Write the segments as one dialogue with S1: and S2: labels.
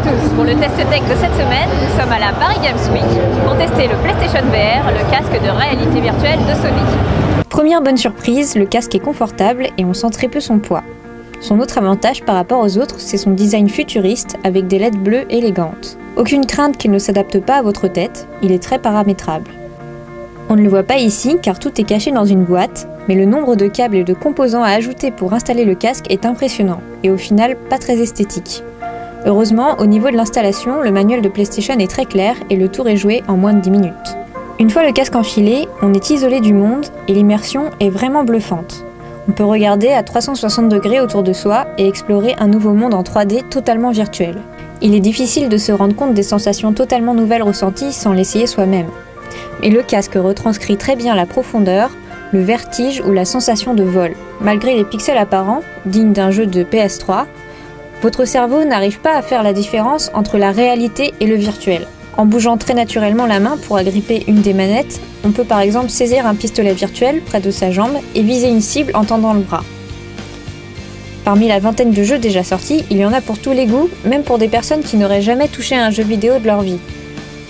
S1: tous, pour le test tech de cette semaine, nous sommes à la Paris Games Week pour tester le PlayStation VR, le casque de réalité virtuelle de Sony.
S2: Première bonne surprise, le casque est confortable et on sent très peu son poids. Son autre avantage par rapport aux autres, c'est son design futuriste avec des LED bleues élégantes. Aucune crainte qu'il ne s'adapte pas à votre tête, il est très paramétrable. On ne le voit pas ici car tout est caché dans une boîte, mais le nombre de câbles et de composants à ajouter pour installer le casque est impressionnant et au final pas très esthétique. Heureusement, au niveau de l'installation, le manuel de PlayStation est très clair et le tour est joué en moins de 10 minutes. Une fois le casque enfilé, on est isolé du monde et l'immersion est vraiment bluffante. On peut regarder à 360 degrés autour de soi et explorer un nouveau monde en 3D totalement virtuel. Il est difficile de se rendre compte des sensations totalement nouvelles ressenties sans l'essayer soi-même. Mais le casque retranscrit très bien la profondeur, le vertige ou la sensation de vol. Malgré les pixels apparents, dignes d'un jeu de PS3, votre cerveau n'arrive pas à faire la différence entre la réalité et le virtuel. En bougeant très naturellement la main pour agripper une des manettes, on peut par exemple saisir un pistolet virtuel près de sa jambe et viser une cible en tendant le bras. Parmi la vingtaine de jeux déjà sortis, il y en a pour tous les goûts, même pour des personnes qui n'auraient jamais touché à un jeu vidéo de leur vie.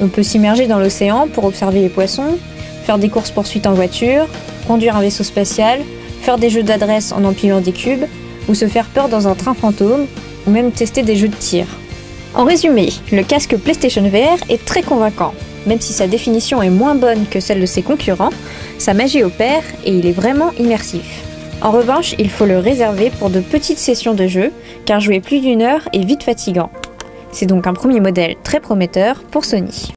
S2: On peut s'immerger dans l'océan pour observer les poissons, faire des courses-poursuites en voiture, conduire un vaisseau spatial, faire des jeux d'adresse en empilant des cubes, ou se faire peur dans un train fantôme, ou même tester des jeux de tir. En résumé, le casque PlayStation VR est très convaincant. Même si sa définition est moins bonne que celle de ses concurrents, sa magie opère et il est vraiment immersif. En revanche, il faut le réserver pour de petites sessions de jeu, car jouer plus d'1 heure est vite fatigant. C'est donc un premier modèle très prometteur pour Sony.